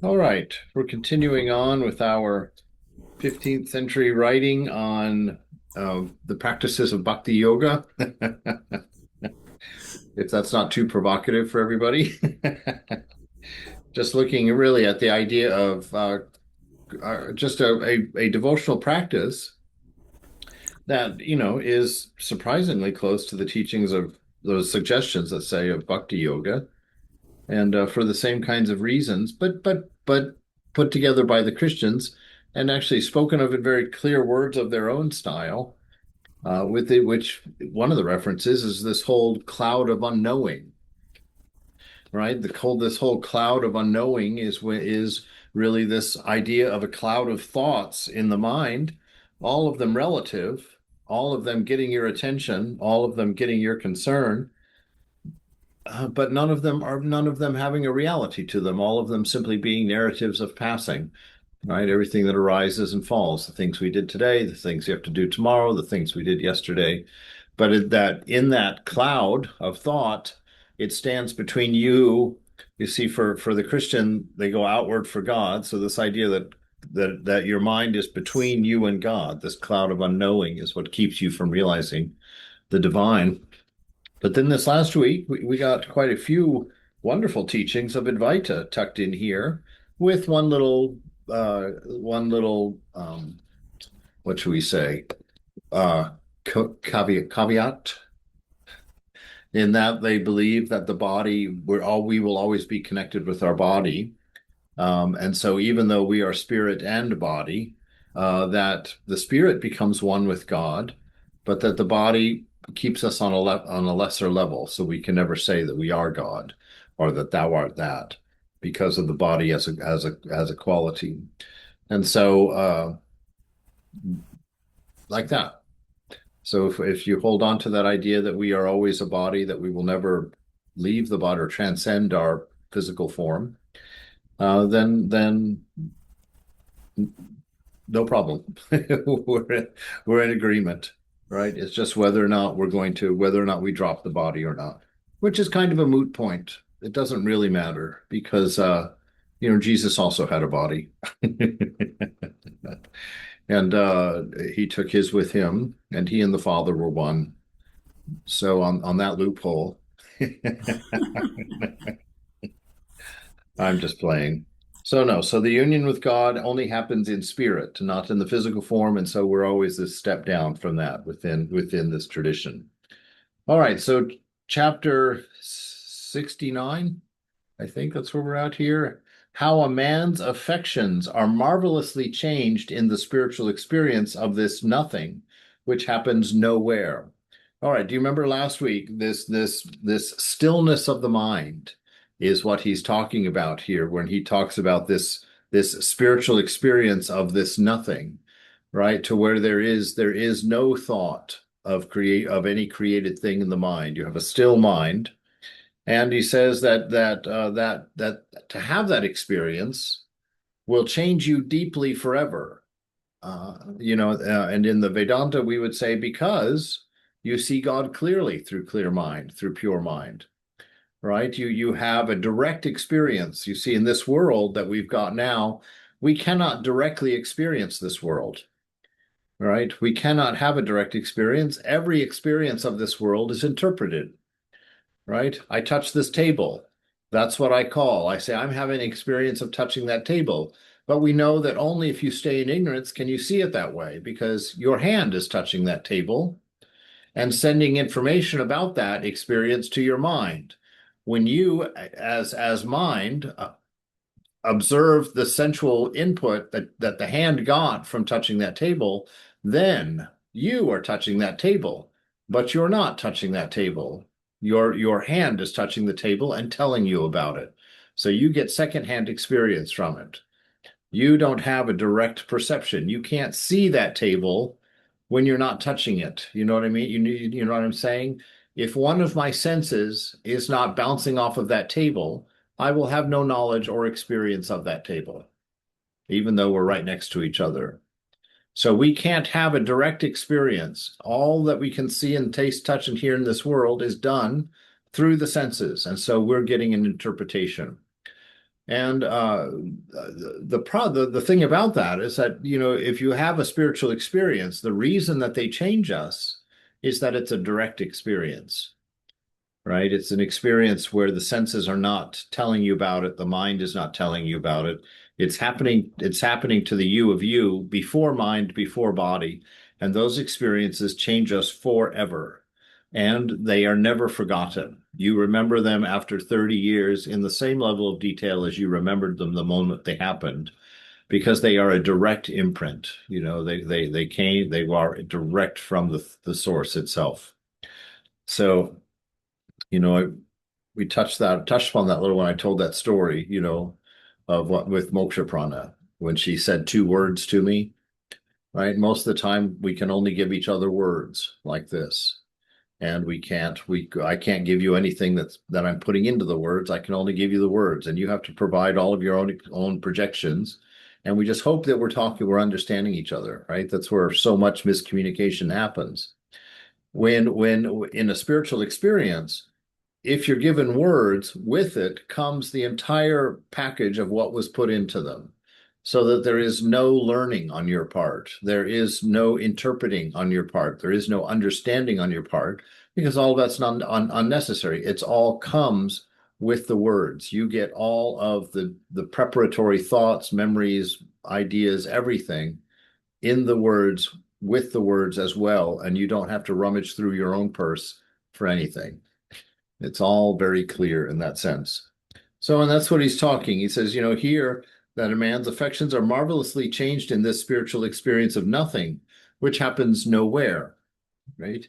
All right, we're continuing on with our 15th century writing on the practices of bhakti yoga. If that's not too provocative for everybody, just looking really at the idea of just a devotional practice that, is surprisingly close to the teachings of those suggestions that say of bhakti yoga, and for the same kinds of reasons, but put together by the Christians and actually spoken of in very clear words of their own style. With it, which one of the references is this whole cloud of unknowing, right? This whole cloud of unknowing is really this idea of a cloud of thoughts in the mind, all of them relative, all of them getting your attention, all of them getting your concern, but none of them having a reality to them. All of them simply being narratives of passing, right? Everything that arises and falls, the things we did today, the things you have to do tomorrow, the things we did yesterday. But that in that cloud of thought, it stands between you. You see, for the Christian, they go outward for God. So this idea that your mind is between you and God, this cloud of unknowing, is what keeps you from realizing the divine. But then this last week, we got quite a few wonderful teachings of Advaita tucked in here with one little, what should we say, uh, caveat in that they believe that the body, we will always be connected with our body. And so even though we are spirit and body, that the spirit becomes one with God, but that the body keeps us on on a lesser level. So we can never say that we are God or that thou art that because of the body as a quality. And so like that. So if you hold on to that idea that we are always a body, that we will never leave the body or transcend our physical form, then no problem. We're in agreement, right? It's just whether or not we drop the body or not, which is kind of a moot point. It doesn't really matter because Jesus also had a body. And he took his with him, and he and the Father were one. So on that loophole, I'm just playing. So no, so the union with God only happens in spirit, not in the physical form, and so we're always this step down from that within this tradition. All right, so chapter 69, I think that's where we're at here. How a man's affections are marvelously changed in the spiritual experience of this nothing, which happens nowhere. All right, do you remember last week this stillness of the mind is what he's talking about here when he talks about this spiritual experience of this nothing, right? To where there is no thought of any created thing in the mind. You have a still mind, and he says that to have that experience will change you deeply forever. And in the Vedanta, we would say because you see God clearly through clear mind, through pure mind, right? You have a direct experience. You see, in this world that we've got now, we cannot directly experience this world, right? We cannot have a direct experience. Every experience of this world is interpreted, right? I touch this table. That's what I call. I say, I'm having an experience of touching that table. But we know that only if you stay in ignorance can you see it that way, because your hand is touching that table and sending information about that experience to your mind. When you, as mind, observe the sensual input that the hand got from touching that table, then you are touching that table, but you're not touching that table. Your hand is touching the table and telling you about it. So you get secondhand experience from it. You don't have a direct perception. You can't see that table when you're not touching it. You know what I mean? You know what I'm saying? If one of my senses is not bouncing off of that table, I will have no knowledge or experience of that table, even though we're right next to each other. So we can't have a direct experience. All that we can see and taste, touch, and hear in this world is done through the senses. And so we're getting an interpretation. And the thing about that is that, if you have a spiritual experience, the reason that they change us is that it's a direct experience, right? It's an experience where the senses are not telling you about it, the mind is not telling you about it. It's happening to the you of you before mind, before body, and those experiences change us forever. And they are never forgotten. You remember them after 30 years in the same level of detail as you remembered them the moment they happened, because they are a direct imprint. They are direct from the source itself. So, you know, I, we touched upon that little when I told that story, of what with Moksha Prana, when she said two words to me, right? Most of the time we can only give each other words like this. And I can't give you anything that I'm putting into the words. I can only give you the words, and you have to provide all of your own projections. And we just hope that we're understanding each other, right? That's where so much miscommunication happens. When in a spiritual experience, if you're given words, with it comes the entire package of what was put into them, so that there is no learning on your part. There is no interpreting on your part. There is no understanding on your part, because all of that's unnecessary. It's all comes with the words. You get all of the preparatory thoughts, memories, ideas, everything in the words, with the words as well, and you don't have to rummage through your own purse for anything. It's all very clear in that sense. So, and that's what he's talking. He says, here that a man's affections are marvelously changed in this spiritual experience of nothing, which happens nowhere, right?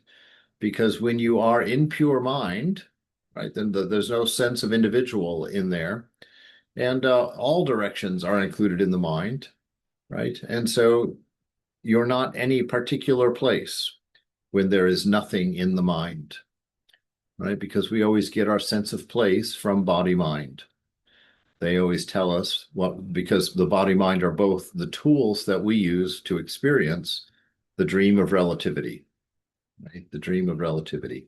Because when you are in pure mind, right, then there's no sense of individual in there. And all directions are included in the mind, right? And so you're not any particular place when there is nothing in the mind, right? Because we always get our sense of place from body mind. They always tell us because the body mind are both the tools that we use to experience the dream of relativity, right? The dream of relativity.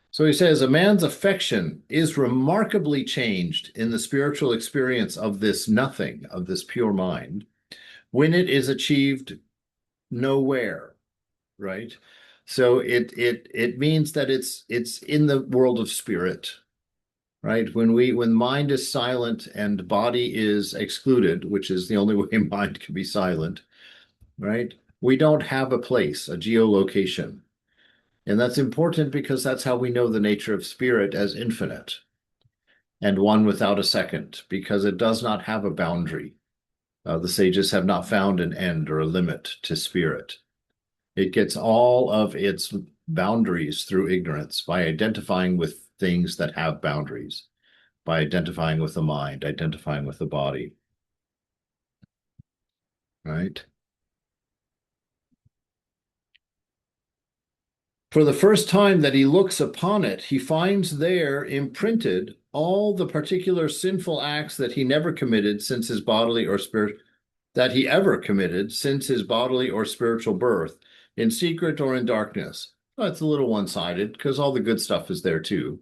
So he says, a man's affection is remarkably changed in the spiritual experience of this nothing, of this pure mind, when it is achieved nowhere, right? So it means that it's in the world of spirit, right? When mind is silent and body is excluded, which is the only way mind can be silent, right? We don't have a place, a geolocation. And that's important because that's how we know the nature of spirit as infinite and one without a second, because it does not have a boundary. The sages have not found an end or a limit to spirit. It gets all of its boundaries through ignorance by identifying with things that have boundaries, by identifying with the mind, identifying with the body, right? For the first time that he looks upon it, he finds there imprinted all the particular sinful acts that he never committed since his bodily or spirit that he ever committed since his bodily or spiritual birth, in secret or in darkness. Well, it's a little one-sided because all the good stuff is there too.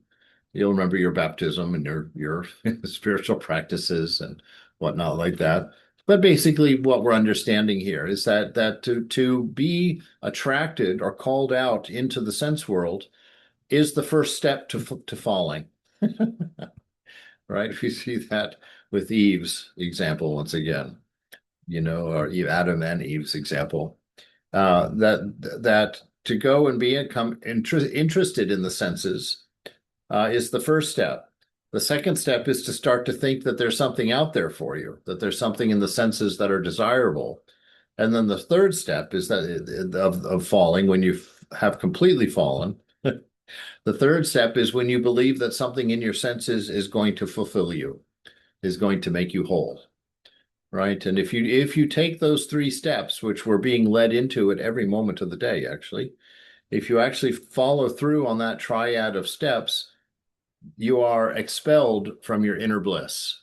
You'll remember your baptism and your spiritual practices and whatnot like that. But basically, what we're understanding here is that to be attracted or called out into the sense world is the first step to falling. Right? We see that with Eve's example once again, or Adam and Eve's example. That to go and become interested in the senses is the first step. The second step is to start to think that there's something out there for you, that there's something in the senses that are desirable. And then the third step is that of falling, when you have completely fallen. The third step is when you believe that something in your senses is going to fulfill you, is going to make you whole, right? And if you take those three steps, which we're being led into at every moment of the day, actually, if you actually follow through on that triad of steps, you are expelled from your inner bliss.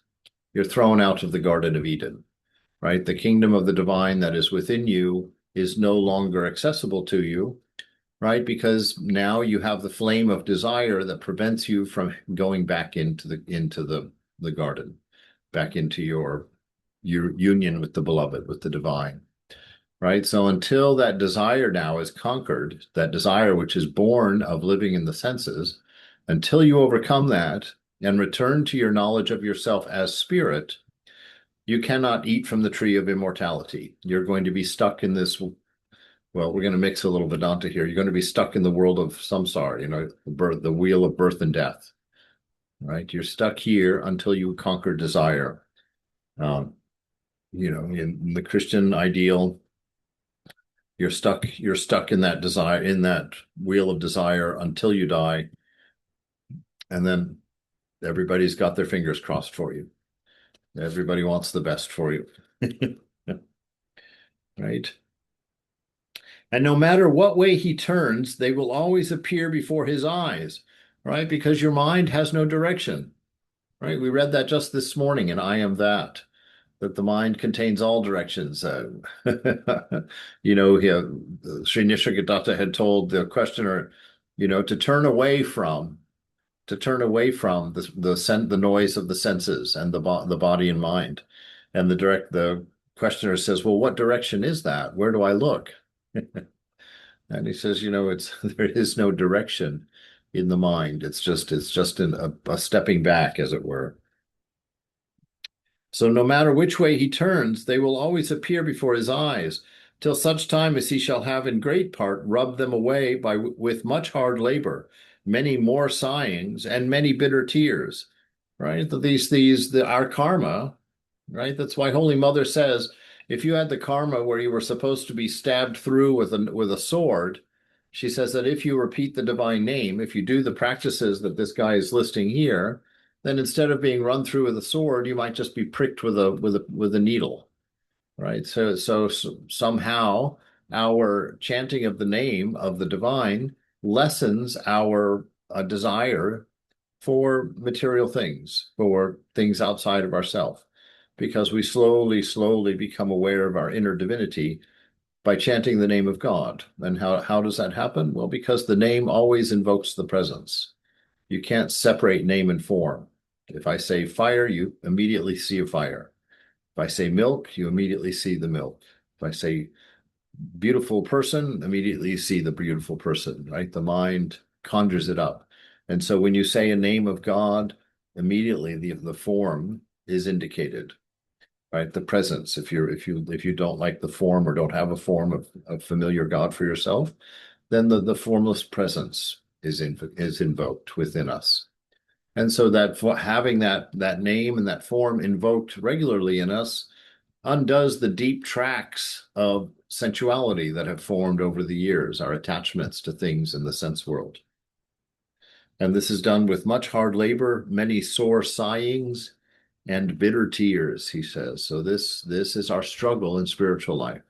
You're thrown out of the Garden of Eden, right? The kingdom of the divine that is within you is no longer accessible to you, right? Because now you have the flame of desire that prevents you from going back into the garden. back into your union with the beloved, with the divine. Right? So until that desire now is conquered, that desire which is born of living in the senses, until you overcome that and return to your knowledge of yourself as spirit, you cannot eat from the tree of immortality. You're going to be stuck in this. Well, we're going to mix a little Vedanta here. You're going to be stuck in the world of samsara, the wheel of birth and death, right? You're stuck here until you conquer desire. Um, in the Christian ideal, you're stuck in that desire, in that wheel of desire until you die. And then everybody's got their fingers crossed for you. Everybody wants the best for you. Right? And no matter what way he turns, they will always appear before his eyes, right? Because your mind has no direction, right? We read that just this morning in I Am that the mind contains all directions. Sri Nisargadatta had told the questioner, to turn away from the noise of the senses and the body and mind. And the questioner says, well, what direction is that? Where do I look? And he says, there is no direction in the mind. It's just a stepping back, as it were. So no matter which way he turns, they will always appear before his eyes, till such time as he shall have in great part rubbed them away with much hard labor, many more sighings, and many bitter tears. Right? Our karma, right? That's why Holy Mother says, if you had the karma where you were supposed to be stabbed through with a sword, she says that if you repeat the divine name, if you do the practices that this guy is listing here, then instead of being run through with a sword, you might just be pricked with a needle, right? So somehow our chanting of the name of the divine lessens our desire for material things, for things outside of ourself, because we slowly, slowly become aware of our inner divinity by chanting the name of God. And how does that happen? Well, because the name always invokes the presence. You can't separate name and form. If I say fire, you immediately see a fire. If I say milk, you immediately see the milk. If I say beautiful person, immediately you see the beautiful person, right? The mind conjures it up. And so when you say a name of God, immediately the form is indicated, right? The presence. If you don't like the form or don't have a form of familiar God for yourself, then the formless presence is invoked within us. And so that for having that name and that form invoked regularly in us undoes the deep tracks of sensuality that have formed over the years, our attachments to things in the sense world. And this is done with much hard labor, many sore sighings, and bitter tears, he says. So this is our struggle in spiritual life,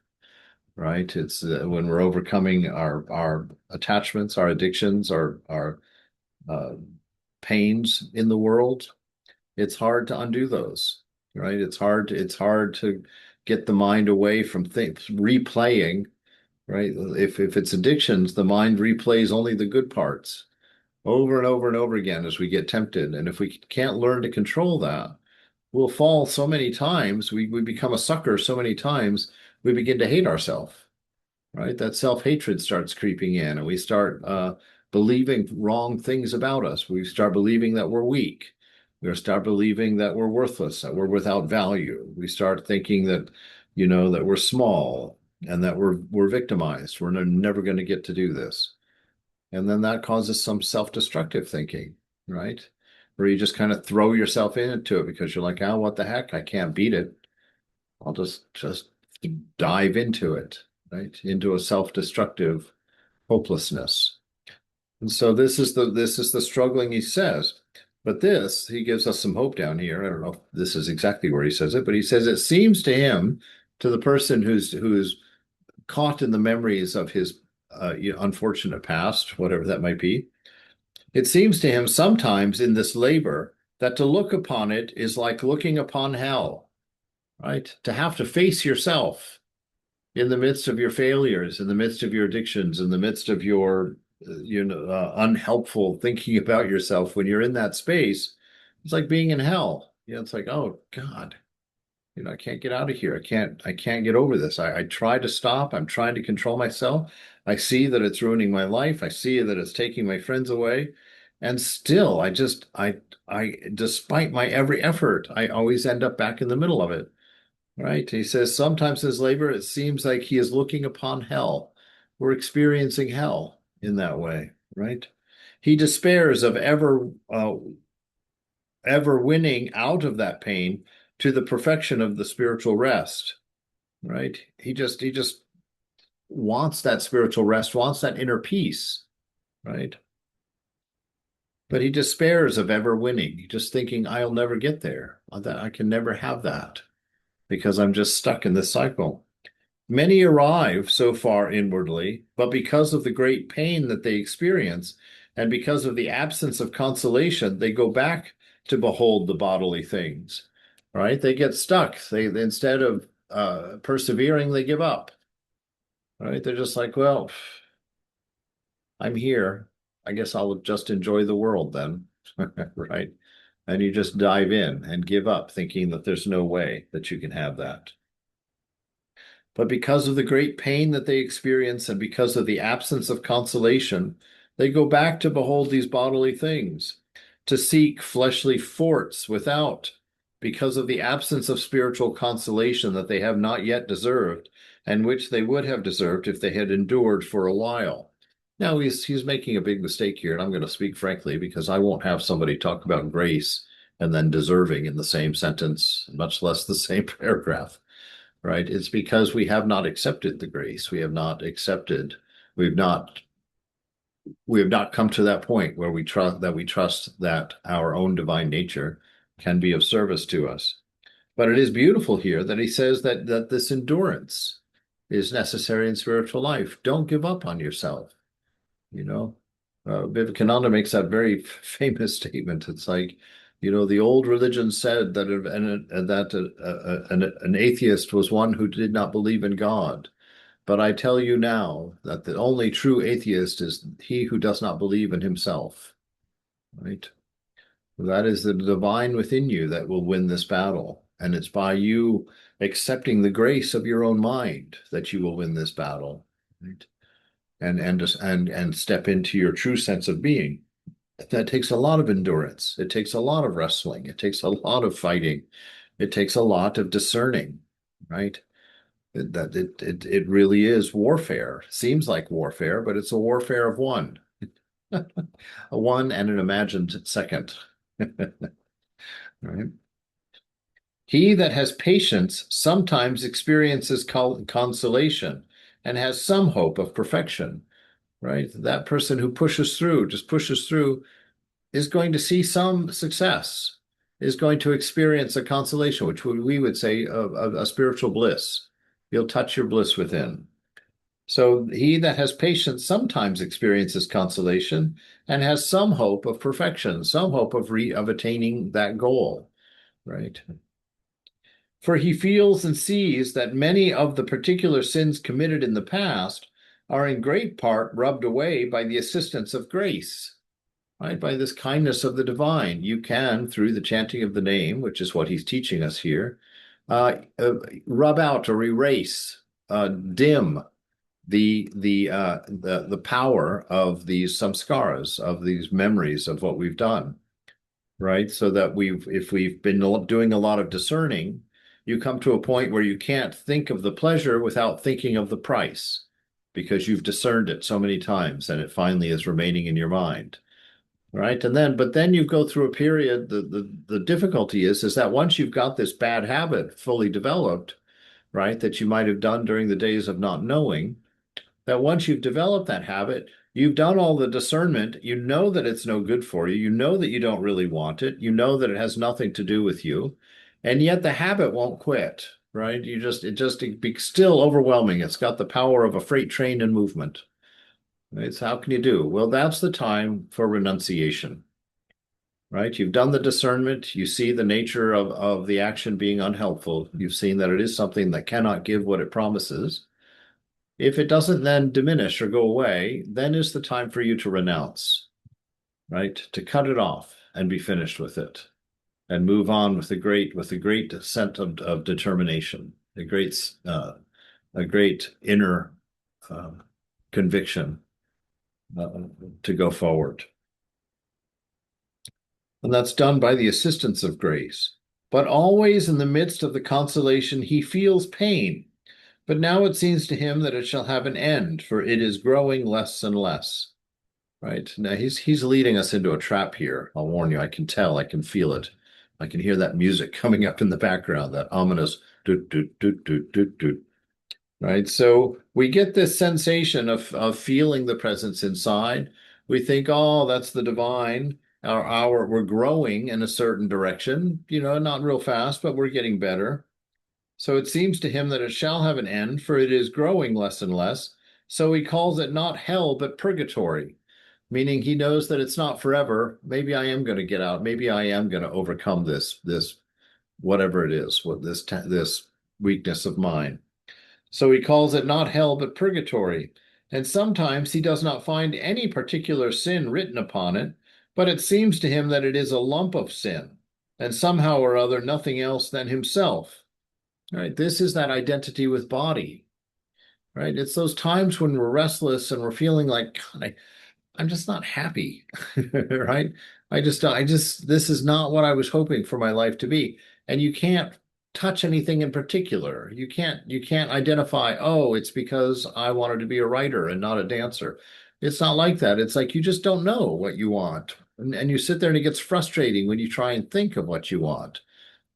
right? It's when we're overcoming our attachments, our addictions, our uh, pains in the world. It's hard to undo those, right? It's hard to get the mind away from things replaying, right? If it's addictions, the mind replays only the good parts over and over and over again as we get tempted. And if we can't learn to control that, we'll fall so many times, we become a sucker so many times, we begin to hate ourselves, right? That self-hatred starts creeping in, and we start believing wrong things about us. We start believing that we're weak. We start believing that we're worthless, that we're without value. We start thinking that we're small and that we're victimized. We're never going to get to do this. And then that causes some self-destructive thinking, right? Where you just kind of throw yourself into it because you're like, oh, what the heck? I can't beat it. I'll just dive into it, right? Into a self-destructive hopelessness. And so this is the struggling, he says. But he gives us some hope down here. I don't know if this is exactly where he says it, but he says it seems to him, to the person who's caught in the memories of his unfortunate past, whatever that might be, it seems to him sometimes in this labor that to look upon it is like looking upon hell, right? To have to face yourself in the midst of your failures, in the midst of your addictions, in the midst of your unhelpful thinking about yourself. When you're in that space, it's like being in hell. Yeah, it's like, oh God, I can't get out of here. I can't get over this. I try to stop. I'm trying to control myself. I see that it's ruining my life. I see that it's taking my friends away. And still, despite my every effort, I always end up back in the middle of it. Right? He says, sometimes his labor, it seems like he is looking upon hell. We're experiencing hell in that way, right? He despairs of ever winning out of that pain to the perfection of the spiritual rest, right? He just wants that spiritual rest, wants that inner peace, right? But he despairs of ever winning, just thinking, I'll never get there. That I can never have that because I'm just stuck in this cycle. Many arrive so far inwardly, but because of the great pain that they experience and because of the absence of consolation, they go back to behold the bodily things, right? They get stuck. They instead of persevering, they give up, right? They're just like, well, I'm here. I guess I'll just enjoy the world then, right? And you just dive in and give up, thinking that there's no way that you can have that. But because of the great pain that they experience and because of the absence of consolation, they go back to behold these bodily things, to seek fleshly forts without, because of the absence of spiritual consolation that they have not yet deserved, and which they would have deserved if they had endured for a while. Now he's making a big mistake here, and I'm going to speak frankly because I won't have somebody talk about grace and then deserving in the same sentence, much less the same paragraph, right? It's because we have not accepted the grace. We have not accepted, we've not we have not come to that point where we trust that our own divine nature can be of service to us. But it is beautiful here that he says that this endurance is necessary in spiritual life. Don't give up on yourself. You know, Vivekananda makes that very famous statement. It's like, the old religion said that an atheist was one who did not believe in God. But I tell you now that the only true atheist is he who does not believe in himself. Right? That is the divine within you that will win this battle. And it's by you accepting the grace of your own mind that you will win this battle. Right? And step into your true sense of being. That takes a lot of endurance. It takes a lot of wrestling. It takes a lot of fighting. It takes a lot of discerning, right? It really is warfare. Seems like warfare, but it's a warfare of one. A one and an imagined second. Right? He that has patience sometimes experiences consolation and has some hope of perfection, right? That person who just pushes through, is going to see some success, is going to experience a consolation, which we would say a spiritual bliss. You'll touch your bliss within. So he that has patience sometimes experiences consolation and has some hope of perfection, some hope of attaining that goal, right? For he feels and sees that many of the particular sins committed in the past are in great part rubbed away by the assistance of grace, right? By this kindness of the divine. You can, through the chanting of the name, which is what he's teaching us here, rub out or erase, dim the power of these samskaras, of these memories of what we've done, right? So that if we've been doing a lot of discerning, you come to a point where you can't think of the pleasure without thinking of the price, because you've discerned it so many times and it finally is remaining in your mind. Right. But then you go through a period. The difficulty is that once you've got this bad habit fully developed, right, that you might have done during the days of not knowing, that once you've developed that habit, you've done all the discernment, you know that it's no good for you, you know that you don't really want it, you know that it has nothing to do with you, and yet the habit won't quit, right? It be still overwhelming. It's got the power of a freight train in movement. Right? So how can you do? Well, that's the time for renunciation, right? You've done the discernment, you see the nature of the action being unhelpful, you've seen that it is something that cannot give what it promises. If it doesn't then diminish or go away, then is the time for you to renounce, right? To cut it off and be finished with it. and move on with a great sense of determination, a great inner uh, conviction uh, to go forward. And that's done by the assistance of grace. But always in the midst of the consolation, he feels pain. But now it seems to him that it shall have an end, for it is growing less and less. Right? Now he's leading us into a trap here. I'll warn you, I can tell, I can feel it. I can hear that music coming up in the background, that ominous doot doot doot doot doot doot. Right? So we get this sensation of feeling the presence inside. We think, oh, that's the divine. We're growing in a certain direction, not real fast, but we're getting better. So it seems to him that it shall have an end, for it is growing less and less. So he calls it not hell, but purgatory, meaning he knows that it's not forever. Maybe I am going to get out. Maybe I am going to overcome this whatever it is, this weakness of mine. So he calls it not hell, but purgatory. And sometimes he does not find any particular sin written upon it, but it seems to him that it is a lump of sin, and somehow or other nothing else than himself. Right? This is that identity with body. Right? It's those times when we're restless and we're feeling like, God, I'm just not happy. Right? This is not what I was hoping for my life to be. And you can't touch anything in particular. You can't identify, oh, it's because I wanted to be a writer and not a dancer. It's not like that. It's like you just don't know what you want. And you sit there and it gets frustrating when you try and think of what you want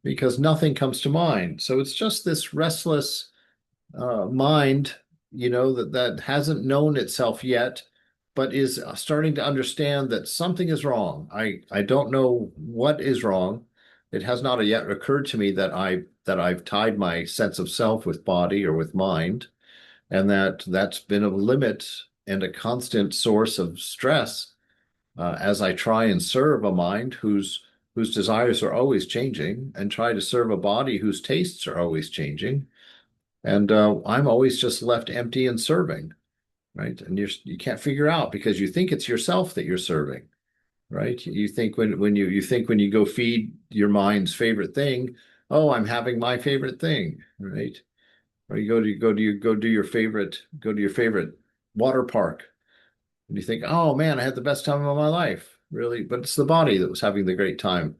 because nothing comes to mind. So it's just this restless mind, that hasn't known itself yet, but is starting to understand that something is wrong. I don't know what is wrong. It has not yet occurred to me that I've tied my sense of self with body or with mind, and that's been a limit and a constant source of stress as I try and serve a mind whose desires are always changing, and try to serve a body whose tastes are always changing. And I'm always just left empty and serving, right? And you can't figure out because you think it's yourself that you're serving, right? You think when you go feed your mind's favorite thing, oh, I'm having my favorite thing, right? Or you go do your favorite water park, and you think, oh man, I had the best time of my life, really. But it's the body that was having the great time,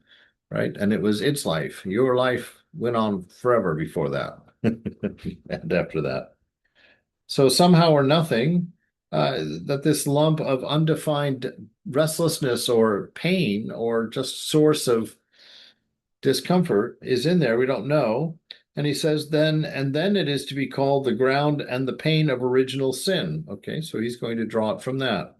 right? And it was its life. Your life went on forever before that. And after that. So somehow or nothing, that this lump of undefined restlessness or pain or just source of discomfort is in there. We don't know. And he says, then it is to be called the ground and the pain of original sin. Okay, so he's going to draw it from that.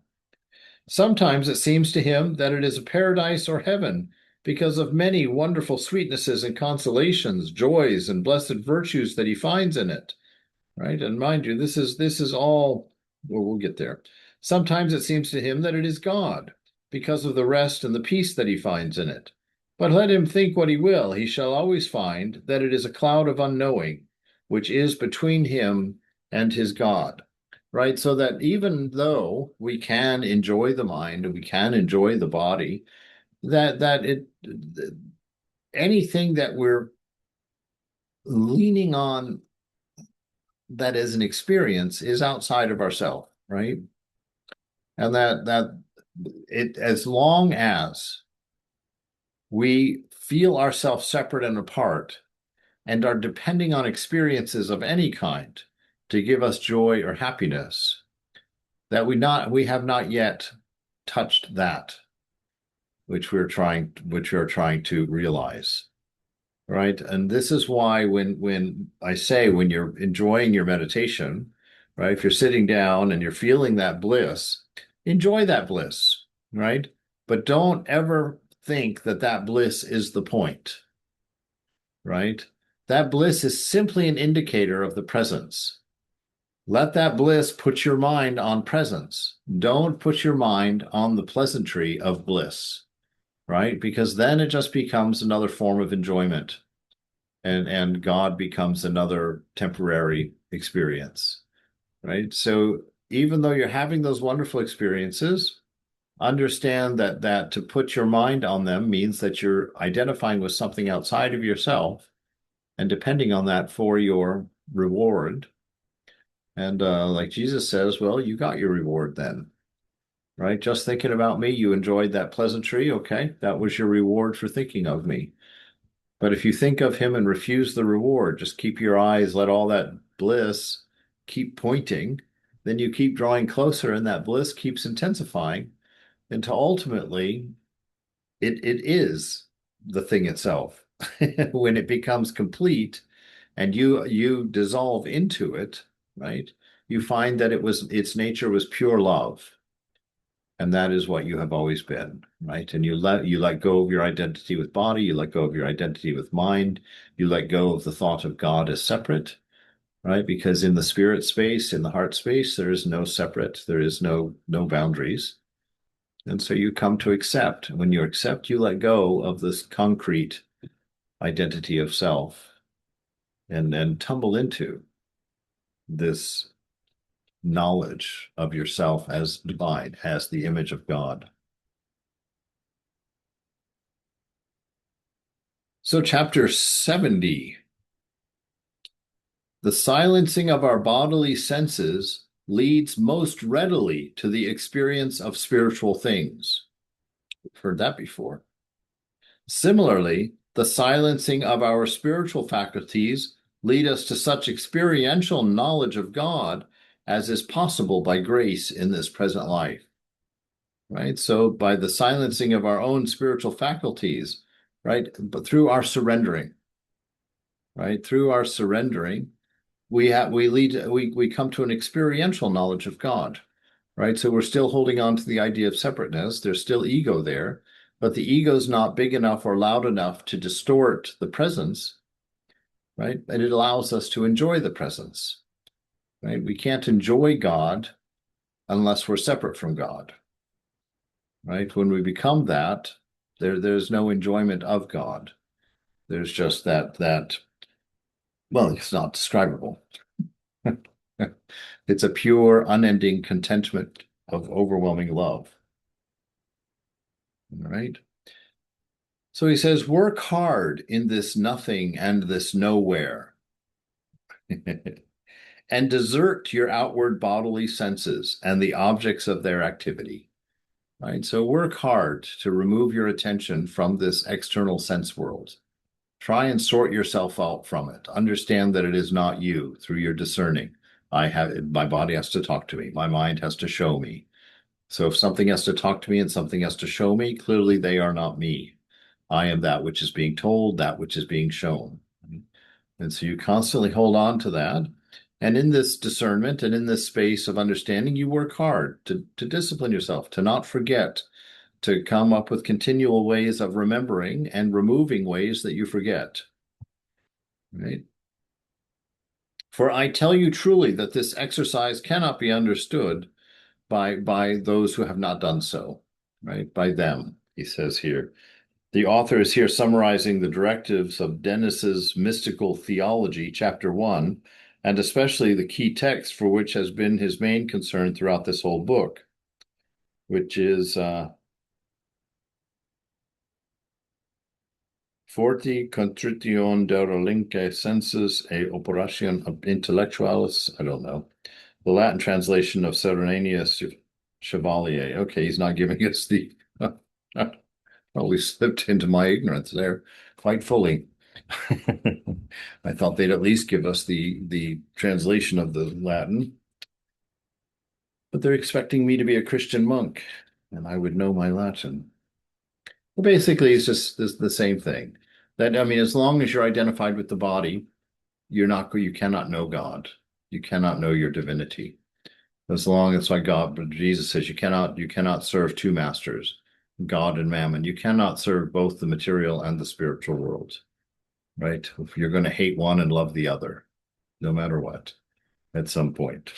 Sometimes it seems to him that it is a paradise or heaven because of many wonderful sweetnesses and consolations, joys, and blessed virtues that he finds in it. Right? And mind you, this is all, well, we'll get there. Sometimes it seems to him that it is God because of the rest and the peace that he finds in it. But let him think what he will, he shall always find that it is a cloud of unknowing, which is between him and his God. Right? So that even though we can enjoy the mind and we can enjoy the body, that anything that we're leaning on that is an experience is outside of ourself, right? And that it as long as we feel ourselves separate and apart and are depending on experiences of any kind to give us joy or happiness, that we have not yet touched that which we are trying to realize. Right. And this is why when I say when you're enjoying your meditation, right, if you're sitting down and you're feeling that bliss, enjoy that bliss, right? But don't ever think that that bliss is the point, right? That bliss is simply an indicator of the presence. Let that bliss put your mind on presence. Don't put your mind on the pleasantry of bliss, right? Because then it just becomes another form of enjoyment. And God becomes another temporary experience, right? So even though you're having those wonderful experiences, Understand that to put your mind on them means that you're identifying with something outside of yourself and depending on that for your reward. And like Jesus says, well, you got your reward then, right? Just thinking about me, you enjoyed that pleasantry. Okay, that was your reward for thinking of me. But if you think of him and refuse the reward, just keep your eyes, let all that bliss keep pointing, then you keep drawing closer and that bliss keeps intensifying until ultimately it is the thing itself. When it becomes complete and you dissolve into it, right? You find that its nature was pure love. And that is what you have always been, right? And you let go of your identity with body, you let go of your identity with mind, you let go of the thought of God as separate, right? Because in the spirit space, in the heart space, there is no separate, there is no boundaries. And so you come to accept. When you accept, you let go of this concrete identity of self and tumble into this knowledge of yourself as divine, as the image of God. So, chapter 70, the silencing of our bodily senses leads most readily to the experience of spiritual things. We've heard that before. Similarly, the silencing of our spiritual faculties lead us to such experiential knowledge of God as is possible by grace in this present life. Right? So by the silencing of our own spiritual faculties, right? But through our surrendering, right? Through our surrendering, we come to an experiential knowledge of God, right? So we're still holding on to the idea of separateness. There's still ego there, but the ego is not big enough or loud enough to distort the presence, right? And it allows us to enjoy the presence, right? We can't enjoy God unless we're separate from God, right? When we become that, there's no enjoyment of God. There's just that, well, it's not describable. It's a pure, unending contentment of overwhelming love. All right. So he says, work hard in this nothing and this nowhere, and desert your outward bodily senses and the objects of their activity. Right? So work hard to remove your attention from this external sense world. Try and sort yourself out from it. Understand that it is not you through your discerning. My body has to talk to me. My mind has to show me. So if something has to talk to me and something has to show me, clearly they are not me. I am that which is being told, that which is being shown. And so you constantly hold on to that. And in this discernment and in this space of understanding, you work hard to discipline yourself, to not forget, to come up with continual ways of remembering and removing ways that you forget. Right? For I tell you truly that this exercise cannot be understood by those who have not done so, right? By them, he says here. The author is here summarizing the directives of Dennis's mystical theology, chapter 1, and especially the key text for which has been his main concern throughout this whole book, which is Forti contrition derelinque sensus e operation intellectualis. I don't know. The Latin translation of Serenanius Chevalier. Okay, he's not giving us the. Probably slipped into my ignorance there quite fully. I thought they'd at least give us the translation of the Latin, but they're expecting me to be a Christian monk, and I would know my Latin. Well, basically, it's just the same thing. That I mean, as long as you're identified with the body, you cannot know God. You cannot know your divinity. As long as like God, but Jesus says you cannot serve two masters, God and mammon. You cannot serve both the material and the spiritual world, right? You're going to hate one and love the other, no matter what, at some point.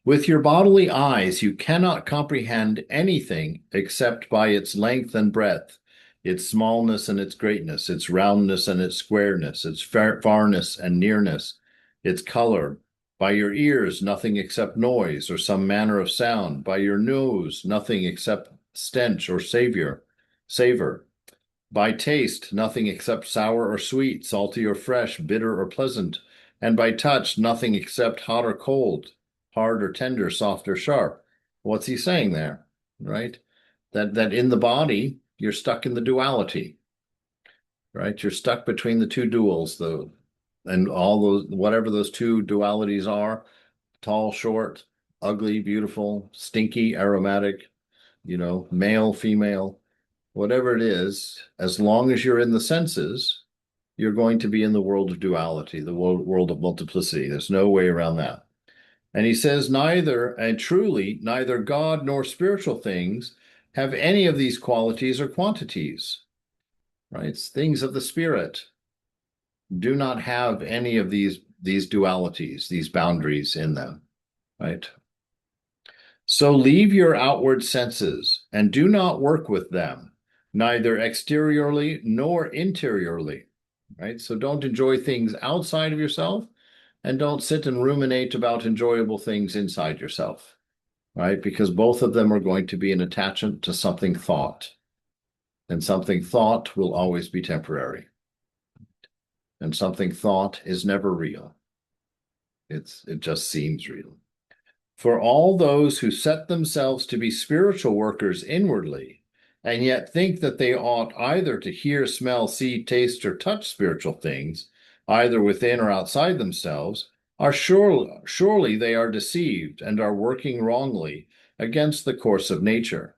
With your bodily eyes, you cannot comprehend anything except by its length and breadth, its smallness and its greatness, its roundness and its squareness, its farness and nearness, its color, By your ears, nothing except noise or some manner of sound. By your nose, nothing except stench or savor. By taste, nothing except sour or sweet, salty or fresh, bitter or pleasant. And by touch, nothing except hot or cold, hard or tender, soft or sharp. What's he saying there? Right? That in the body, you're stuck in the duality, right? You're stuck between the two duals, and all those, whatever those two dualities are, tall, short, ugly, beautiful, stinky, aromatic, male, female, whatever it is, as long as you're in the senses, you're going to be in the world of duality, the world of multiplicity. There's no way around that. And he says, neither, and truly, neither God nor spiritual things have any of these qualities or quantities, right? It's things of the spirit do not have any of these dualities, these boundaries in them, right? So leave your outward senses and do not work with them, neither exteriorly nor interiorly, right? So don't enjoy things outside of yourself and don't sit and ruminate about enjoyable things inside yourself, right? Because both of them are going to be an attachment to something thought, and something thought will always be temporary, and something thought is never real. It just seems real. For all those who set themselves to be spiritual workers inwardly, and yet think that they ought either to hear, smell, see, taste, or touch spiritual things, either within or outside themselves, are surely they are deceived and are working wrongly against the course of nature,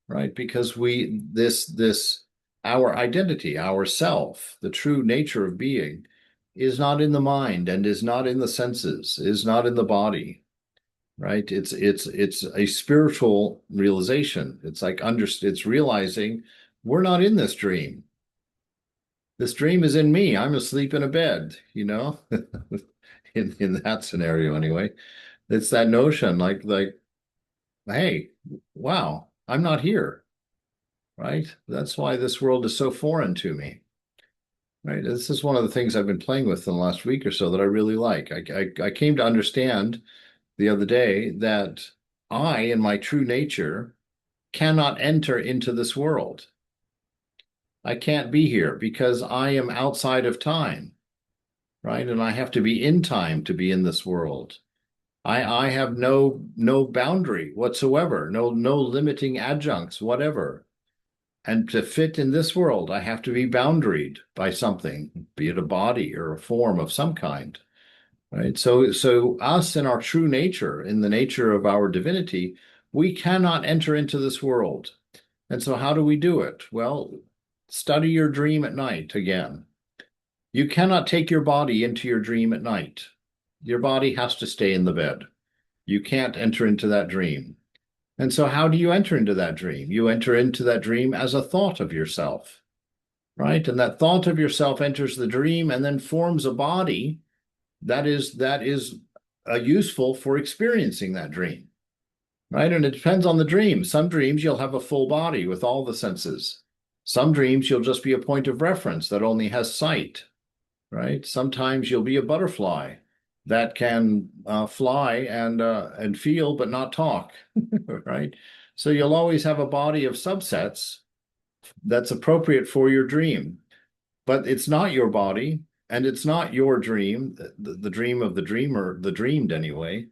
right? Because our identity, our self, the true nature of being, is not in the mind and is not in the senses, is not in the body, right? It's a spiritual realization. It's like it's realizing we're not in this dream. This dream is in me. I'm asleep in a bed, in that scenario anyway. It's that notion like, hey, wow, I'm not here, right? That's why this world is so foreign to me. Right. This is one of the things I've been playing with in the last week or so that I really like. I came to understand the other day that I, in my true nature, cannot enter into this world. I can't be here because I am outside of time, right? And I have to be in time to be in this world. I have no boundary whatsoever, no limiting adjuncts, whatever. And to fit in this world, I have to be boundaried by something, be it a body or a form of some kind. Right. So us in our true nature, in the nature of our divinity, we cannot enter into this world. And so how do we do it? Well, study your dream at night again. You cannot take your body into your dream at night. Your body has to stay in the bed. You can't enter into that dream. And so how do you enter into that dream? You enter into that dream as a thought of yourself, right? And that thought of yourself enters the dream and then forms a body that is useful for experiencing that dream, right? And it depends on the dream. Some dreams you'll have a full body with all the senses. Some dreams you'll just be a point of reference that only has sight, right? Sometimes you'll be a butterfly that can fly and feel but not talk, right? So you'll always have a body of subsets that's appropriate for your dream, but it's not your body. And it's not your dream, the dream of the dreamer, the dreamed anyway,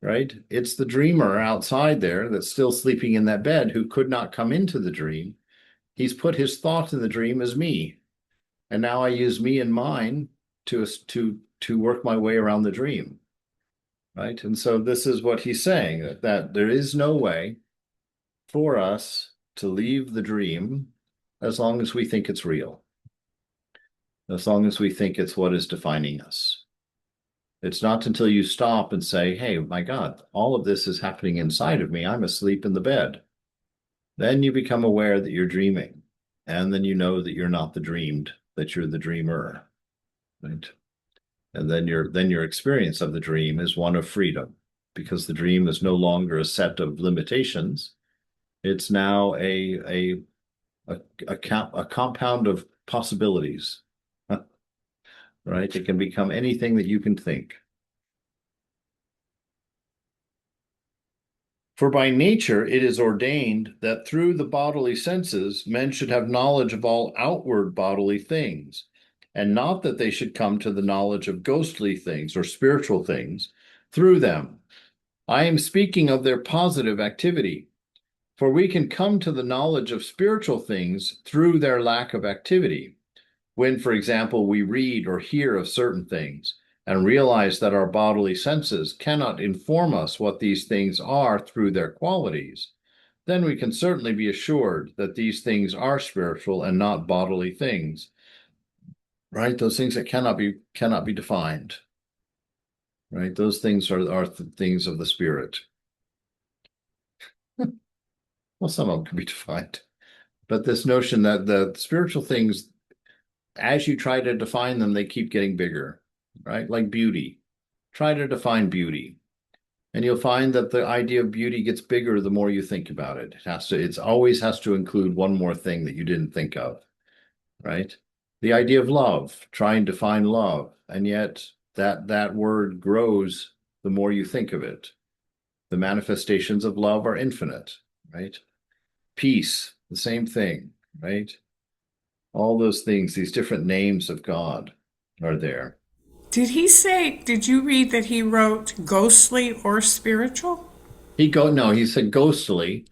right? It's the dreamer outside there that's still sleeping in that bed who could not come into the dream. He's put his thought in the dream as me. And now I use me and mine to work my way around the dream, right? And so this is what he's saying, that there is no way for us to leave the dream as long as we think it's real, as long as we think it's what is defining us. It's not until you stop and say, hey, my God, all of this is happening inside of me. I'm asleep in the bed. Then you become aware that you're dreaming. And then you know that you're not the dreamed, that you're the dreamer. Right? And then your experience of the dream is one of freedom, because the dream is no longer a set of limitations. It's now a compound of possibilities. Right? It can become anything that you can think. For by nature it is ordained that through the bodily senses men should have knowledge of all outward bodily things, and not that they should come to the knowledge of ghostly things or spiritual things through them. I am speaking of their positive activity, for we can come to the knowledge of spiritual things through their lack of activity. When, for example, we read or hear of certain things and realize that our bodily senses cannot inform us what these things are through their qualities, then we can certainly be assured that these things are spiritual and not bodily things, right? Those things that cannot be defined, right? Those things are things of the spirit. Well, some of them can be defined, but this notion that the spiritual things, as you try to define them, they keep getting bigger, right? Like beauty. Try to define beauty. And you'll find that the idea of beauty gets bigger the more you think about it. It always has to include one more thing that you didn't think of, right? The idea of love, try and define love, and yet that word grows the more you think of it. The manifestations of love are infinite, right? Peace, the same thing, right? All those things, these different names of God are there. Did you read that he wrote ghostly or spiritual? He said ghostly,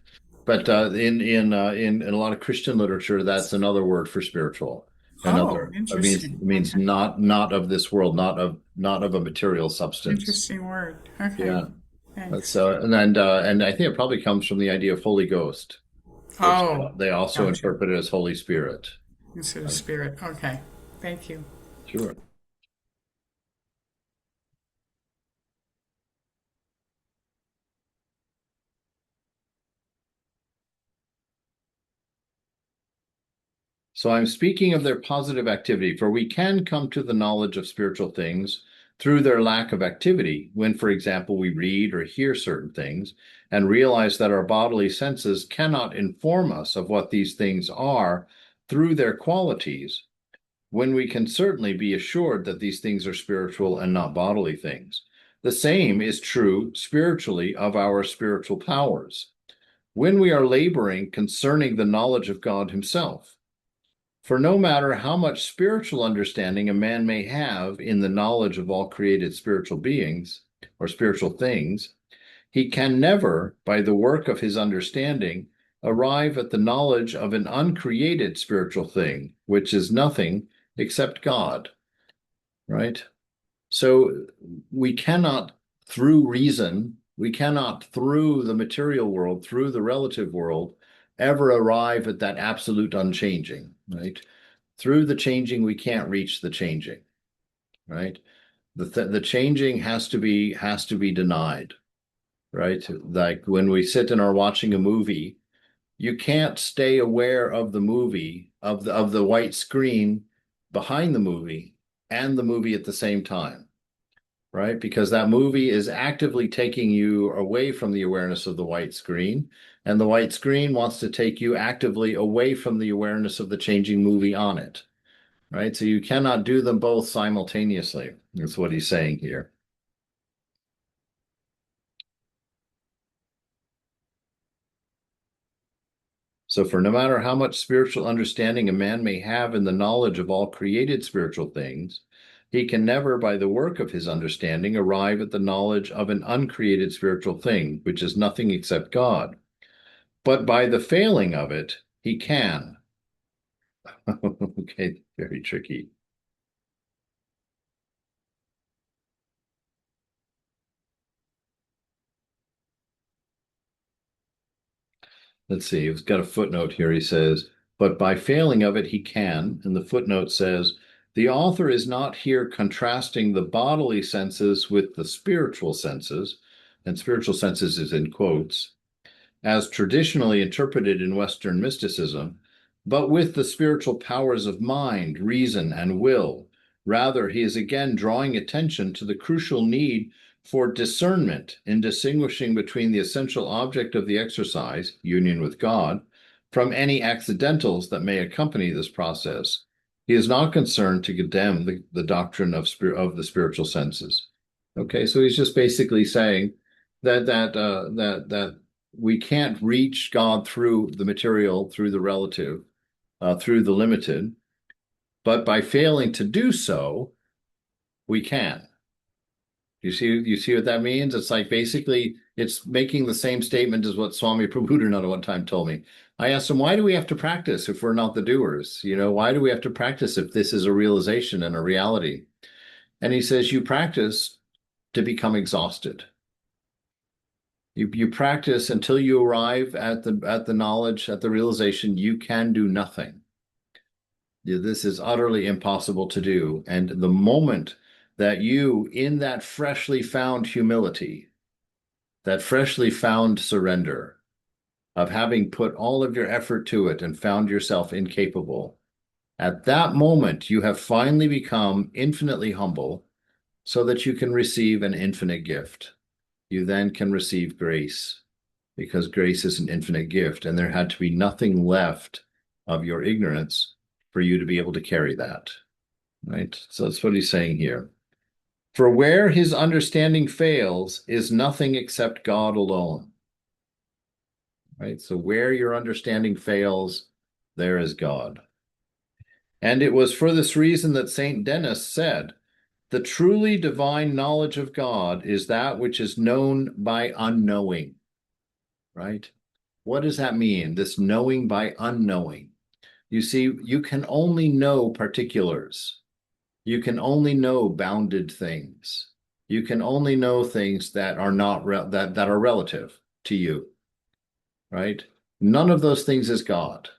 but in a lot of Christian literature, that's another word for spiritual. Oh, Another interesting. it means Okay. not of this world, not of a material substance. Interesting word. Okay. Yeah, that's Thanks. and I think it probably comes from the idea of Holy Ghost, which Oh, they also gotcha. interpret it as Holy Spirit. Instead of Right? spirit. Okay. Thank you. Sure. So I'm speaking of their positive activity, for we can come to the knowledge of spiritual things through their lack of activity, when, for example, we read or hear certain things and realize that our bodily senses cannot inform us of what these things are through their qualities, when we can certainly be assured that these things are spiritual and not bodily things. The same is true spiritually of our spiritual powers. When we are laboring concerning the knowledge of God Himself, for no matter how much spiritual understanding a man may have in the knowledge of all created spiritual beings or spiritual things, he can never, by the work of his understanding, arrive at the knowledge of an uncreated spiritual thing, which is nothing except God, right? So we cannot, through reason, we cannot, through the material world, through the relative world, ever arrive at that absolute unchanging, right? Through the changing, we can't reach the changing, right? The changing has to be denied, right? Like when we sit and are watching a movie, you can't stay aware of the movie, of the white screen behind the movie and the movie at the same time, right? Because that movie is actively taking you away from the awareness of the white screen, and the white screen wants to take you actively away from the awareness of the changing movie on it, right? So you cannot do them both simultaneously. That's what he's saying here. So, for no matter how much spiritual understanding a man may have in the knowledge of all created spiritual things, he can never, by the work of his understanding, arrive at the knowledge of an uncreated spiritual thing, which is nothing except God. But by the failing of it, he can. Okay, very tricky. Let's see, he's got a footnote here. He says, but by failing of it, he can. And the footnote says, the author is not here contrasting the bodily senses with the spiritual senses, and spiritual senses is in quotes, as traditionally interpreted in Western mysticism, but with the spiritual powers of mind, reason, and will. Rather, he is again drawing attention to the crucial need for discernment in distinguishing between the essential object of the exercise, union with God, from any accidentals that may accompany this process. He is not concerned to condemn the doctrine of the spiritual senses. Okay, so he's just basically saying that we can't reach God through the material, through the relative, through the limited, but by failing to do so, we can. You see what that means? It's like basically it's making the same statement as what Swami Prabhupada one time told me. I asked him, why do we have to practice if we're not the doers? You know, why do we have to practice if this is a realization and a reality? And he says, you practice to become exhausted. You practice until you arrive at the knowledge, at the realization you can do nothing. This is utterly impossible to do. And the moment that you, in that freshly found humility, that freshly found surrender of having put all of your effort to it and found yourself incapable, at that moment, you have finally become infinitely humble so that you can receive an infinite gift. You then can receive grace because grace is an infinite gift, and there had to be nothing left of your ignorance for you to be able to carry that. Right? So that's what he's saying here. For where his understanding fails is nothing except God alone. Right? So where your understanding fails, there is God. And it was for this reason that Saint Denis said, the truly divine knowledge of God is that which is known by unknowing. Right? What does that mean? This knowing by unknowing. You see, you can only know particulars. You can only know bounded things. You can only know things that are not that are relative to you, right? None of those things is God,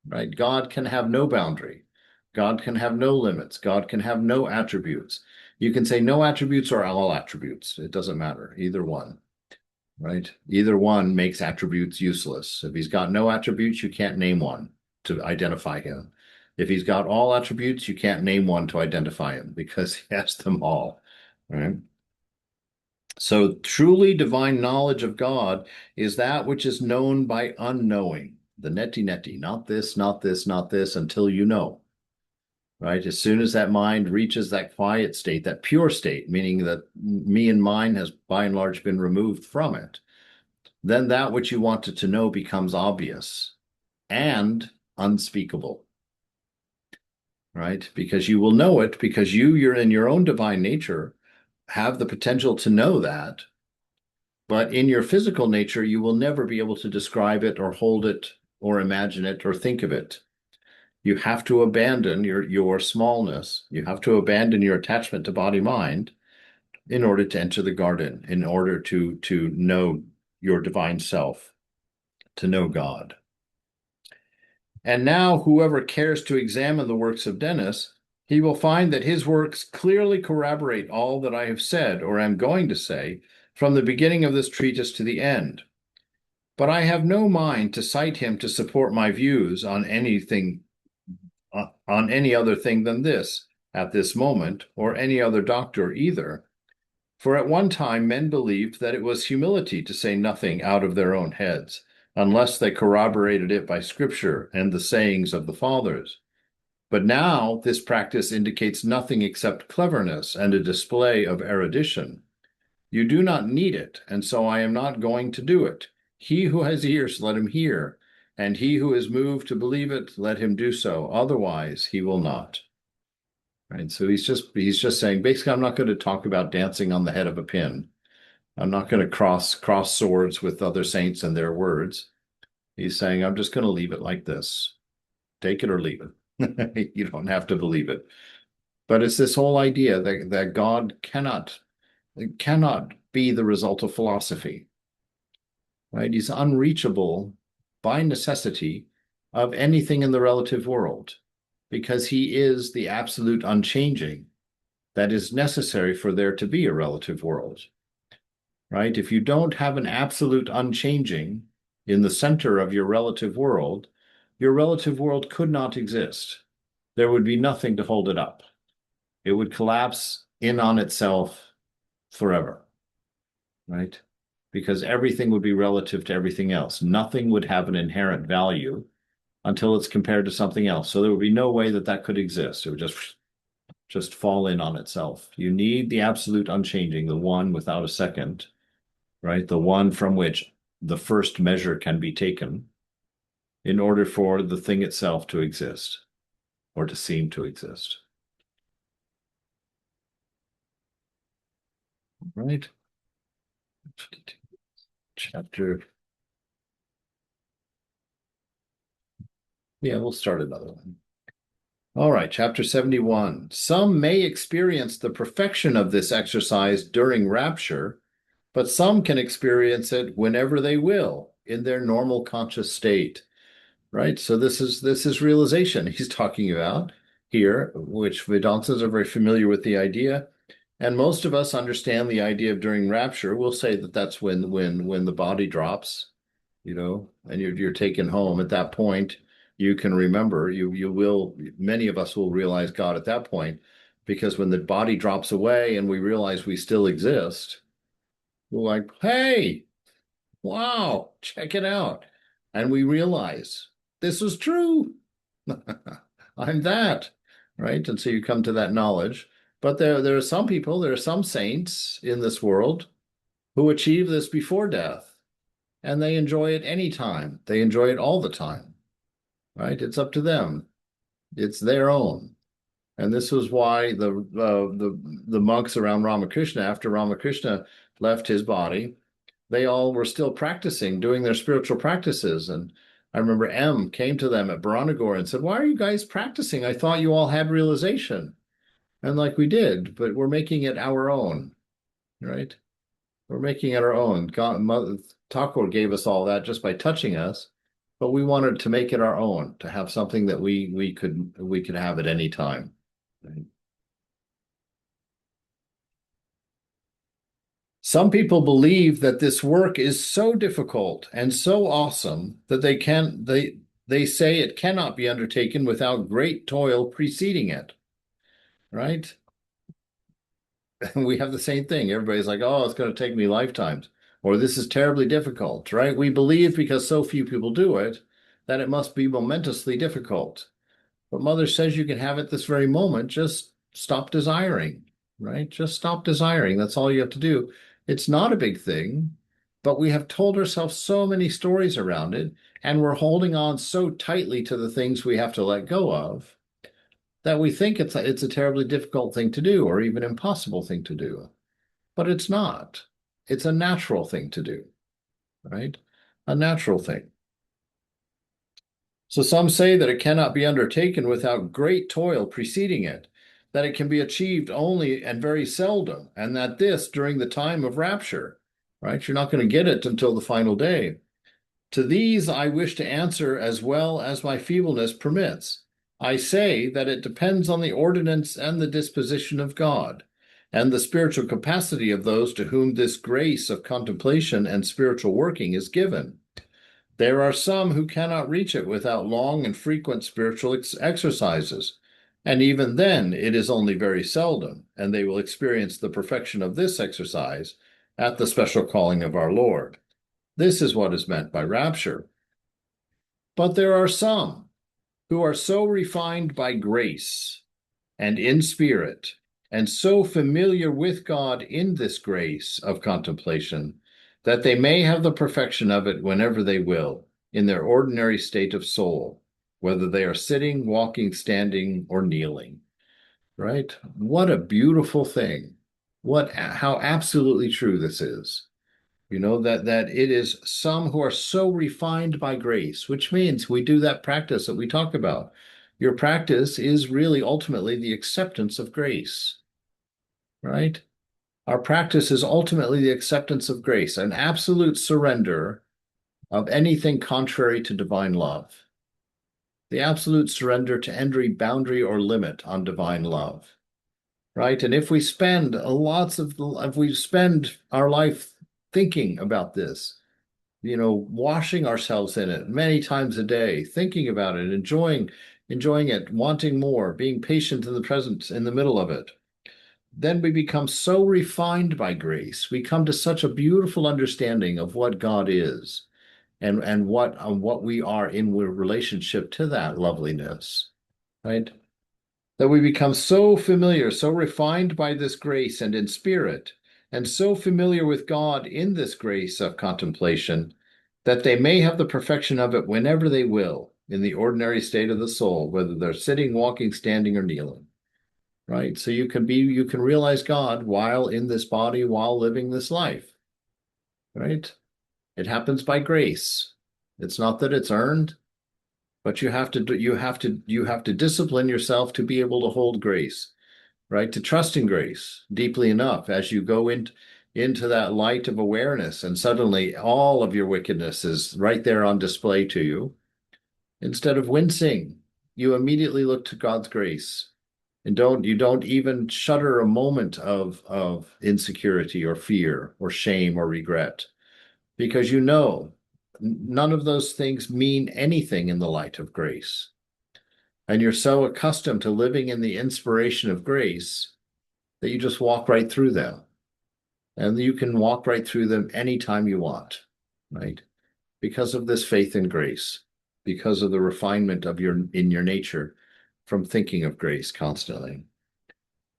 right? God can have no boundary. God can have no limits. God can have no attributes. You can say no attributes or all attributes. It doesn't matter, either one, right? Either one makes attributes useless. If he's got no attributes, you can't name one to identify him. If he's got all attributes, you can't name one to identify him because he has them all, right? So truly divine knowledge of God is that which is known by unknowing, the neti neti, not this, not this, not this, until you know, right? As soon as that mind reaches that quiet state, that pure state, meaning that me and mine has by and large been removed from it, then that which you wanted to know becomes obvious and unspeakable, right? Because you will know it because you're in your own divine nature, have the potential to know that. But in your physical nature, you will never be able to describe it or hold it or imagine it or think of it. You have to abandon your smallness. You have to abandon your attachment to body mind in order to enter the garden, in order to know your divine self, to know God. And now, whoever cares to examine the works of Denis, he will find that his works clearly corroborate all that I have said or am going to say from the beginning of this treatise to the end. But I have no mind to cite him to support my views on anything, on any other thing than this, at this moment, or any other doctor either. For at one time men believed that it was humility to say nothing out of their own heads, unless they corroborated it by Scripture and the sayings of the fathers. But now this practice indicates nothing except cleverness and a display of erudition. You do not need it, and so I am not going to do it. He who has ears, let him hear, and he who is moved to believe it, let him do so. Otherwise, he will not. Right? So he's just saying, basically, I'm not going to talk about dancing on the head of a pin. I'm not going to cross swords with other saints and their words. He's saying, I'm just going to leave it like this. Take it or leave it. You don't have to believe it. But it's this whole idea that God cannot be the result of philosophy, right? He's unreachable by necessity of anything in the relative world because he is the absolute unchanging that is necessary for there to be a relative world, right? If you don't have an absolute unchanging in the center of your relative world could not exist. There would be nothing to hold it up. It would collapse in on itself forever, right? Because everything would be relative to everything else. Nothing would have an inherent value until it's compared to something else. So there would be no way that that could exist. It would just fall in on itself. You need the absolute unchanging, the one without a second, right? The one from which the first measure can be taken in order for the thing itself to exist or to seem to exist. Right? Chapter. Yeah, we'll start another one. All right, chapter 71. Some may experience the perfection of this exercise during rapture, but some can experience it whenever they will in their normal conscious state. Right? So this is realization he's talking about here, which Vedantas are very familiar with the idea. And most of us understand the idea of during rapture. We'll say that that's when the body drops, and you're taken home. At that point, you can remember, you will, many of us will realize God at that point, because when the body drops away and we realize we still exist, we're like, hey, wow, check it out. And we realize this is true. I'm that, right? And so you come to that knowledge. But there are some people, there are some saints in this world who achieve this before death, and they enjoy it anytime. They enjoy it all the time, right? It's up to them. It's their own. And this was why the monks around Ramakrishna, after Ramakrishna left his body, they all were still practicing, doing their spiritual practices. And I remember M came to them at Baranagore and said, "Why are you guys practicing? I thought you all had realization." And like we did, but we're making it our own, right? We're making it our own. God, Mother Thakur gave us all that just by touching us, but we wanted to make it our own, to have something that we could have at any time. Right? Some people believe that this work is so difficult and so awesome that they say it cannot be undertaken without great toil preceding it, right? We have the same thing. Everybody's like, "Oh, it's going to take me lifetimes," or "This is terribly difficult," right? We believe because so few people do it that it must be momentously difficult. But Mother says you can have it this very moment. Just stop desiring, right? Just stop desiring. That's all you have to do. It's not a big thing, but we have told ourselves so many stories around it, and we're holding on so tightly to the things we have to let go of that we think it's a terribly difficult thing to do or even impossible thing to do. But it's not. It's a natural thing to do, right? A natural thing. So some say that it cannot be undertaken without great toil preceding it, that it can be achieved only and very seldom, and that this during the time of rapture, right? You're not going to get it until the final day. To these I wish to answer as well as my feebleness permits. I say that it depends on the ordinance and the disposition of God, and the spiritual capacity of those to whom this grace of contemplation and spiritual working is given. There are some who cannot reach it without long and frequent spiritual exercises, and even then it is only very seldom, and they will experience the perfection of this exercise at the special calling of our Lord. This is what is meant by rapture. But there are some who are so refined by grace and in spirit, and so familiar with God in this grace of contemplation, that they may have the perfection of it whenever they will, in their ordinary state of soul, whether they are sitting, walking, standing, or kneeling. Right? What a beautiful thing. How absolutely true this is. That it is some who are so refined by grace, which means we do that practice that we talk about. Your practice is really ultimately the acceptance of grace, right? Our practice is ultimately the acceptance of grace, an absolute surrender of anything contrary to divine love, the absolute surrender to every boundary or limit on divine love, right? And if we spend our life thinking about this, washing ourselves in it many times a day, thinking about it, enjoying it, wanting more, being patient in the present, in the middle of it, then we become so refined by grace. We come to such a beautiful understanding of what God is and what we are in relationship to that loveliness, right? That we become so familiar, so refined by this grace and in spirit, and so familiar with God in this grace of contemplation, that they may have the perfection of it whenever they will, in the ordinary state of the soul, whether they're sitting, walking, standing, or kneeling. Right? So you can realize God while in this body, while living this life. Right? It happens by grace. It's not that it's earned, but you have to discipline yourself to be able to hold grace, right? To trust in grace deeply enough as you go into that light of awareness, and suddenly all of your wickedness is right there on display to you. Instead of wincing, you immediately look to God's grace. And you don't even shudder a moment of insecurity or fear or shame or regret, because you know none of those things mean anything in the light of grace. And you're so accustomed to living in the inspiration of grace that you just walk right through them. And you can walk right through them anytime you want, right? Because of this faith in grace, because of the refinement of your nature from thinking of grace constantly.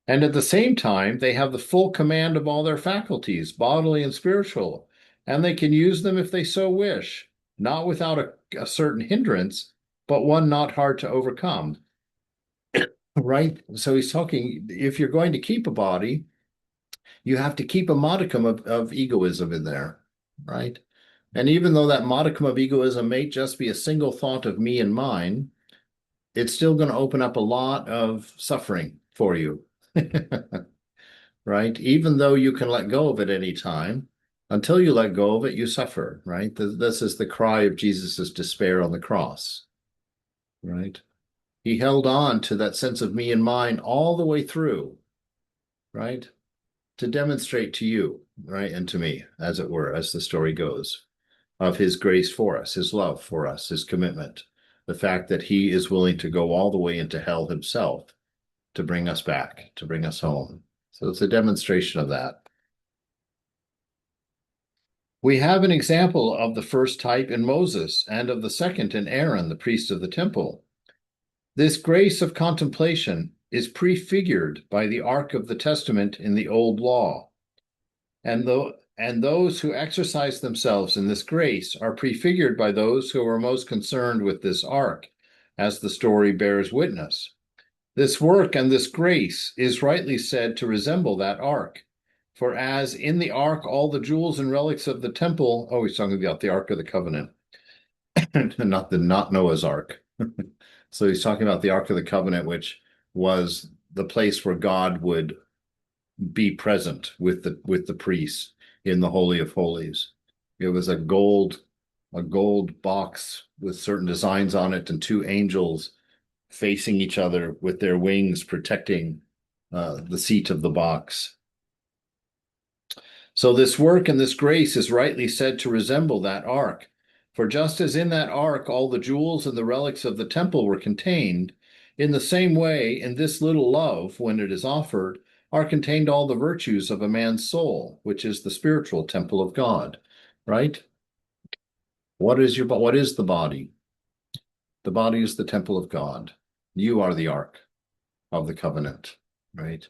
And at the same time, they have the full command of all their faculties, bodily and spiritual, and they can use them if they so wish, not without a certain hindrance, but one not hard to overcome. Right? So he's talking, if you're going to keep a body, you have to keep a modicum of egoism in there, right? And even though that modicum of egoism may just be a single thought of me and mine, it's still going to open up a lot of suffering for you. Right? Even though you can let go of it any time, until you let go of it, you suffer, right? This is the cry of Jesus's despair on the cross, right? He held on to that sense of me and mine all the way through, right? To demonstrate to you, right? And to me, as it were, as the story goes, of his grace for us, his love for us, his commitment, the fact that he is willing to go all the way into hell himself to bring us back, to bring us home. So it's a demonstration of that. We have an example of the first type in Moses and of the second in Aaron, the priest of the temple. This grace of contemplation is prefigured by the Ark of the Testament in the Old Law. And those who exercise themselves in this grace are prefigured by those who are most concerned with this ark, as the story bears witness. This work and this grace is rightly said to resemble that ark. For as in the ark all the jewels and relics of the temple, oh, he's talking about the Ark of the Covenant, not Noah's Ark. So he's talking about the Ark of the Covenant, which was the place where God would be present with the priests in the Holy of Holies. It was a gold box with certain designs on it and two angels facing each other with their wings protecting the seat of the box. So this work and this grace is rightly said to resemble that ark. For just as in that ark all the jewels and the relics of the temple were contained, in the same way in this little love, when it is offered, are contained all the virtues of a man's soul, which is the spiritual temple of God. Right? What is the body? The body is the temple of God. You are the ark of the covenant, right?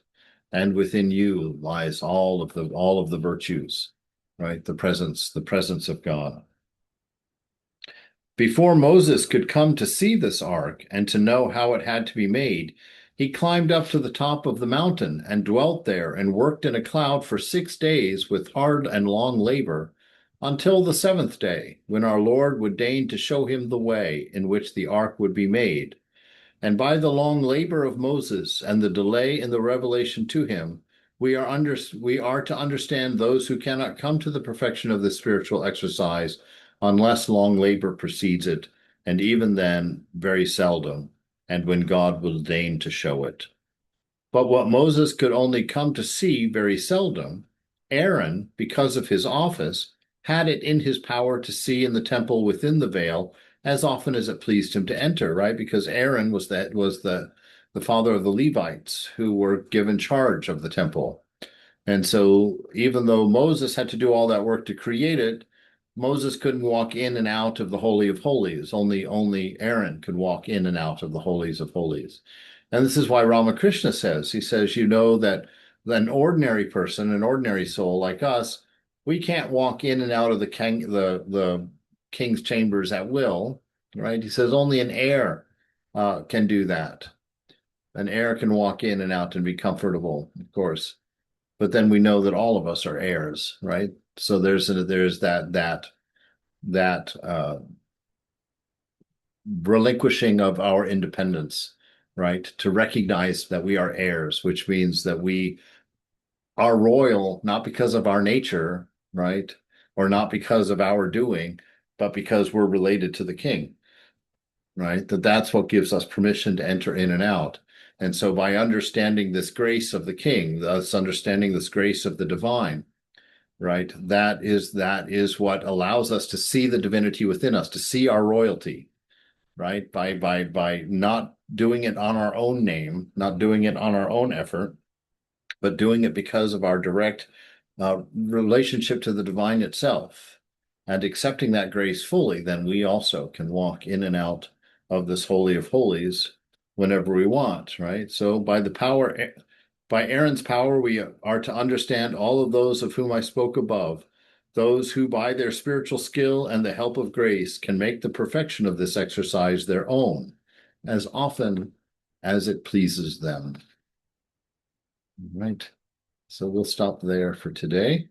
And within you lies all of the virtues, right? The presence of God. Before Moses could come to see this ark and to know how it had to be made, he climbed up to the top of the mountain and dwelt there and worked in a cloud for 6 days with hard and long labor, until the seventh day, when our Lord would deign to show him the way in which the ark would be made. And by the long labor of Moses and the delay in the revelation to him, we are to understand those who cannot come to the perfection of this spiritual exercise unless long labor precedes it, and even then, very seldom, and when God will deign to show it. But what Moses could only come to see very seldom, Aaron, because of his office, had it in his power to see in the temple within the veil as often as it pleased him to enter, right? Because Aaron was the father of the Levites who were given charge of the temple. And so even though Moses had to do all that work to create it, Moses couldn't walk in and out of the Holy of Holies. Only Aaron could walk in and out of the Holies of Holies. And this is why Ramakrishna he says, you know, that an ordinary person, an ordinary soul like us, we can't walk in and out of the king's chambers at will, right? He says only an heir can do that. An heir can walk in and out and be comfortable, of course. But then we know that all of us are heirs, right? So there's that relinquishing of our independence, right? To recognize that we are heirs, which means that we are royal not because of our nature, right? Or not because of our doing, but because we're related to the king, right? That's what gives us permission to enter in and out. And so by understanding this grace of the king, thus understanding this grace of the divine, right? That is what allows us to see the divinity within us, to see our royalty, right? By not doing it on our own name, not doing it on our own effort, but doing it because of our direct relationship to the divine itself, and accepting that grace fully, then we also can walk in and out of this Holy of Holies whenever we want, right? So by Aaron's power, we are to understand all of those of whom I spoke above, those who by their spiritual skill and the help of grace can make the perfection of this exercise their own, as often as it pleases them. Right. So we'll stop there for today.